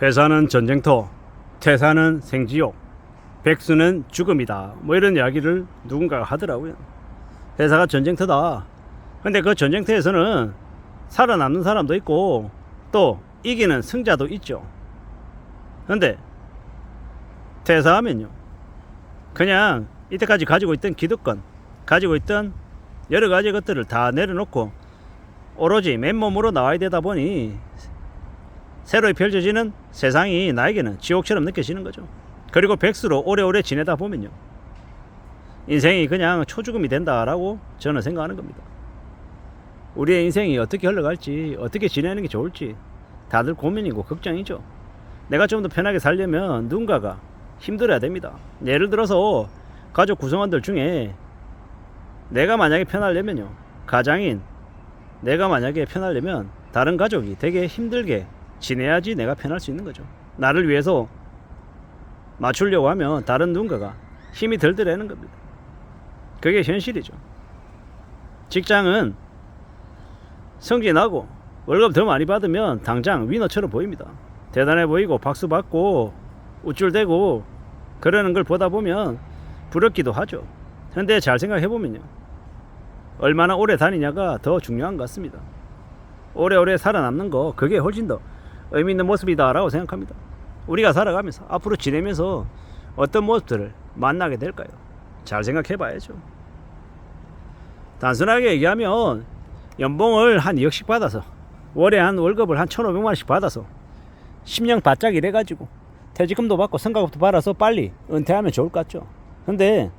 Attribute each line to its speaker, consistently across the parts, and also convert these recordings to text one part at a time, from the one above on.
Speaker 1: 회사는 전쟁터, 퇴사는 생지옥, 백수는 죽음이다. 뭐 이런 이야기를 누군가가 하더라고요. 회사가 전쟁터다. 근데 그 전쟁터에서는 살아남는 사람도 있고 또 이기는 승자도 있죠. 근데 퇴사하면요, 그냥 이때까지 가지고 있던 기득권, 가지고 있던 여러 가지 것들을 다 내려놓고 오로지 맨몸으로 나와야 되다 보니 새로 펼쳐지는 세상이 나에게는 지옥처럼 느껴지는 거죠. 그리고 백수로 오래오래 지내다 보면요, 인생이 그냥 초죽음이 된다라고 저는 생각하는 겁니다. 우리의 인생이 어떻게 흘러갈지, 어떻게 지내는 게 좋을지 다들 고민이고 걱정이죠. 내가 좀 더 편하게 살려면 누군가가 힘들어야 됩니다. 예를 들어서 가족 구성원들 중에 내가 만약에 편하려면요, 가장인 내가 만약에 편하려면 다른 가족이 되게 힘들게 지내야지 내가 편할 수 있는 거죠. 나를 위해서 맞추려고 하면 다른 누군가가 힘이 덜더라는 겁니다. 그게 현실이죠. 직장은 승진하고 월급 더 많이 받으면 당장 위너처럼 보입니다. 대단해 보이고 박수 받고 우쭐대고 그러는 걸 보다 보면 부럽기도 하죠. 근데 잘 생각해 보면요, 얼마나 오래 다니냐가 더 중요한 것 같습니다. 오래오래 살아남는 거, 그게 훨씬 더 의미 있는 모습이다 라고 생각합니다. 우리가 살아가면서 앞으로 지내면서 어떤 모습들을 만나게 될까요? 잘 생각해 봐야죠. 단순하게 얘기하면 연봉을 한 2억씩 받아서 월에 한 월급을 한 1,500만원씩 받아서 10년 바짝 일해가지고 퇴직금도 받고 성과급도 받아서 빨리 은퇴하면 좋을 것 같죠. 근데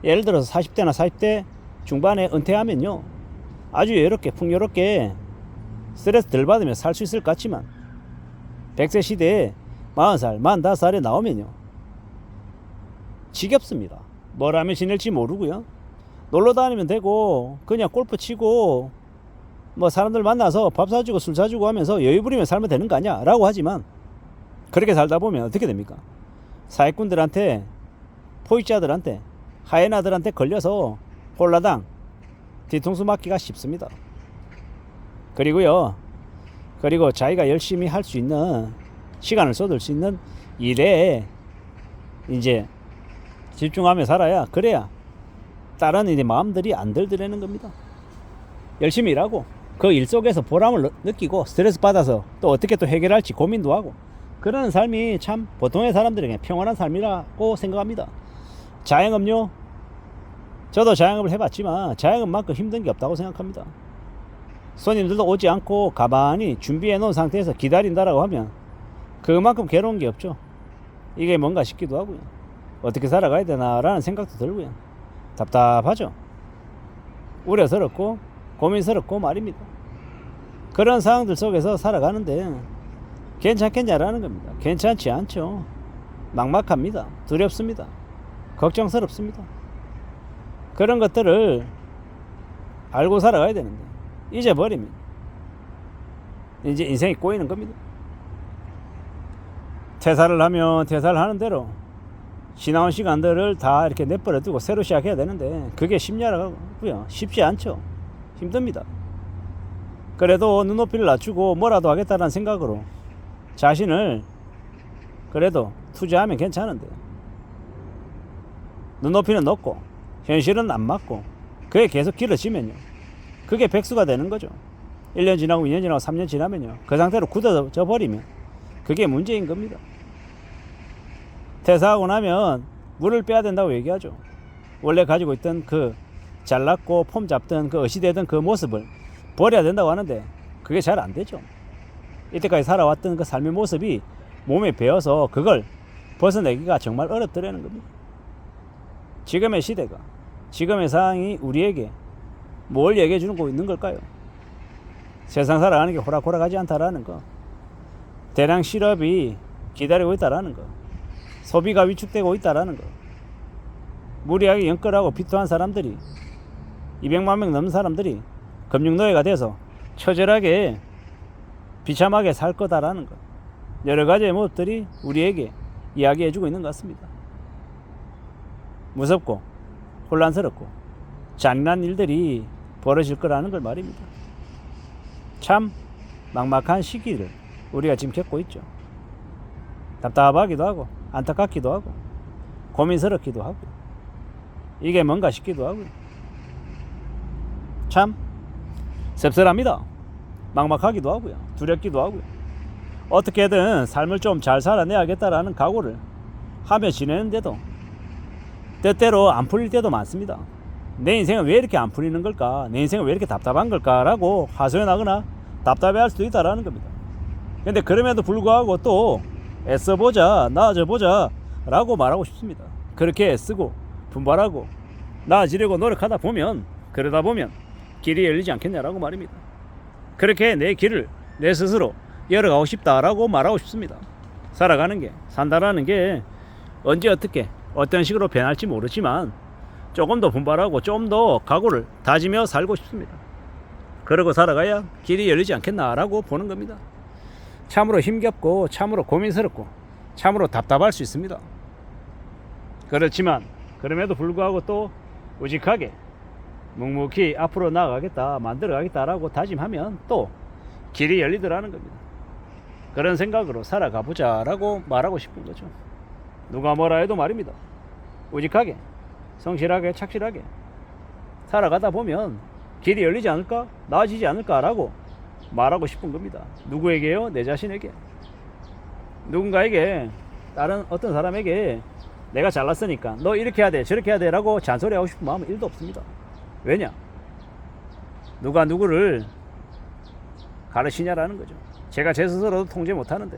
Speaker 1: 예를 들어서 40대나 40대 중반에 은퇴하면요, 아주 여유롭게 풍요롭게 스트레스 덜 받으며 살 수 있을 것 같지만 100세 시대에 40살, 45살에 나오면요, 지겹습니다. 뭘 하면 지낼지 모르고요, 놀러 다니면 되고 그냥 골프 치고 뭐 사람들 만나서 밥 사주고 술 사주고 하면서 여유 부리며 살면 되는 거 아니야 라고 하지만, 그렇게 살다 보면 어떻게 됩니까? 사기꾼들한테, 포위자들한테, 하이에나들한테 걸려서 홀라당 뒤통수 맞기가 쉽습니다. 그리고 자기가 열심히 할 수 있는, 시간을 쏟을 수 있는 일에 이제 집중하며 살아야, 그래야 다른 이제 마음들이 안 들더라는 겁니다. 열심히 일하고 그 일 속에서 보람을 느끼고 스트레스 받아서 또 어떻게 또 해결할지 고민도 하고 그러는 삶이 참 보통의 사람들에게 평안한 삶이라고 생각합니다. 자영업요, 저도 자영업을 해봤지만 자영업만큼 힘든 게 없다고 생각합니다. 손님들도 오지 않고 가만히 준비해 놓은 상태에서 기다린다라고 하면 그만큼 괴로운 게 없죠. 이게 뭔가 싶기도 하고요, 어떻게 살아가야 되나라는 생각도 들고요, 답답하죠. 우려스럽고 고민스럽고 말입니다. 그런 상황들 속에서 살아가는데 괜찮겠냐라는 겁니다. 괜찮지 않죠. 막막합니다. 두렵습니다. 걱정스럽습니다. 그런 것들을 알고 살아가야 되는데 잊어버리면 이제 인생이 꼬이는 겁니다. 퇴사를 하면 퇴사를 하는 대로 지나온 시간들을 다 이렇게 내버려 두고 새로 시작해야 되는데 그게 쉽냐고요? 쉽지 않죠. 힘듭니다. 그래도 눈높이를 낮추고 뭐라도 하겠다는 생각으로 자신을 그래도 투자하면 괜찮은데, 눈높이는 높고 현실은 안 맞고 그게 계속 길어지면요, 그게 백수가 되는 거죠. 1년 지나고 2년 지나고 3년 지나면요, 그 상태로 굳어져 버리면 그게 문제인 겁니다. 퇴사하고 나면 물을 빼야 된다고 얘기하죠. 원래 가지고 있던 그 잘났고 폼 잡던 그 어시되던 그 모습을 버려야 된다고 하는데 그게 잘 안 되죠. 이때까지 살아왔던 그 삶의 모습이 몸에 배어서 그걸 벗어내기가 정말 어렵더라는 겁니다. 지금의 시대가, 지금의 상황이 우리에게 뭘 얘기해 주는 거 있는 걸까요? 세상 살아가는 게 호락호락하지 않다라는 거, 대량 실업이 기다리고 있다라는 거, 소비가 위축되고 있다라는 거, 무리하게 연끌하고 비토한 사람들이 200만 명 넘는 사람들이 금융노예가 돼서 처절하게 비참하게 살 거다라는 것, 여러 가지의 모습들이 우리에게 이야기해주고 있는 것 같습니다. 무섭고 혼란스럽고 잔인한 일들이 벌어질 거라는 걸 말입니다. 참 막막한 시기를 우리가 지금 겪고 있죠. 답답하기도 하고 안타깝기도 하고 고민스럽기도 하고 이게 뭔가 싶기도 하고 참 씁쓸합니다. 막막하기도 하고요. 두렵기도 하고요. 어떻게든 삶을 좀 잘 살아내야겠다라는 각오를 하며 지내는데도 때때로 안 풀릴 때도 많습니다. 내 인생은 왜 이렇게 안 풀리는 걸까? 내 인생은 왜 이렇게 답답한 걸까? 라고 하소연하거나 답답해할 수도 있다라는 겁니다. 근데 그럼에도 불구하고 또 애써보자, 나아져보자 라고 말하고 싶습니다. 그렇게 애쓰고 분발하고 나아지려고 노력하다 보면, 그러다 보면 길이 열리지 않겠냐라고 말입니다. 그렇게 내 길을 내 스스로 열어가고 싶다라고 말하고 싶습니다. 살아가는 게, 산다라는 게 언제 어떻게 어떤 식으로 변할지 모르지만 조금 더 분발하고 좀 더 각오를 다지며 살고 싶습니다. 그러고 살아가야 길이 열리지 않겠나라고 보는 겁니다. 참으로 힘겹고 참으로 고민스럽고 참으로 답답할 수 있습니다. 그렇지만 그럼에도 불구하고 또 우직하게 묵묵히 앞으로 나아가겠다, 만들어가겠다라고 다짐하면 또 길이 열리더라는 겁니다. 그런 생각으로 살아가보자라고 말하고 싶은 거죠. 누가 뭐라 해도 말입니다. 우직하게, 성실하게, 착실하게 살아가다 보면 길이 열리지 않을까? 나아지지 않을까라고 말하고 싶은 겁니다. 누구에게요? 내 자신에게. 누군가에게, 다른 어떤 사람에게 내가 잘났으니까 너 이렇게 해야 돼, 저렇게 해야 돼 라고 잔소리하고 싶은 마음은 1도 없습니다. 왜냐? 누가 누구를 가르치냐라는 거죠. 제가 제 스스로도 통제 못하는데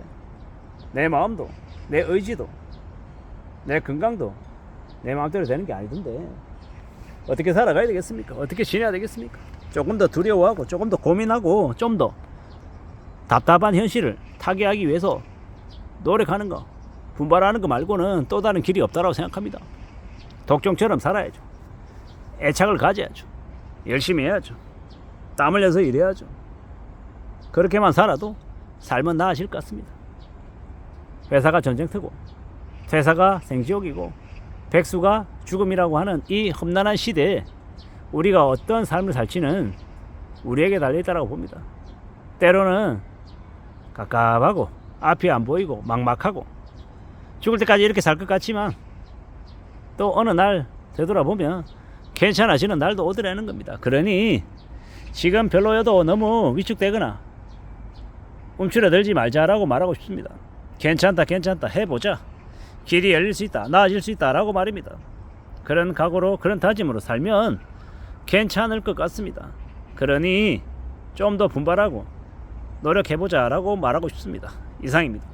Speaker 1: 내 마음도, 내 의지도, 내 건강도 내 마음대로 되는 게 아니던데 어떻게 살아가야 되겠습니까? 어떻게 지내야 되겠습니까? 조금 더 두려워하고 조금 더 고민하고 좀 더 답답한 현실을 타개하기 위해서 노력하는 거, 분발하는 거 말고는 또 다른 길이 없다고 생각합니다. 독종처럼 살아야죠. 애착을 가져야죠. 열심히 해야죠. 땀 흘려서 일해야죠. 그렇게만 살아도 삶은 나아질 것 같습니다. 회사가 전쟁터고 퇴사가 생지옥이고 백수가 죽음이라고 하는 이 험난한 시대에 우리가 어떤 삶을 살지는 우리에게 달려있다고 봅니다. 때로는 갑갑하고 앞이 안 보이고 막막하고 죽을 때까지 이렇게 살 것 같지만 또 어느 날 되돌아보면 괜찮아지는 날도 오더라는 겁니다. 그러니 지금 별로여도 너무 위축되거나 움츠러들지 말자라고 말하고 싶습니다. 괜찮다 해보자. 길이 열릴 수 있다, 나아질 수 있다 라고 말입니다. 그런 각오로, 그런 다짐으로 살면 괜찮을 것 같습니다. 그러니 좀 더 분발하고 노력해보자 라고 말하고 싶습니다. 이상입니다.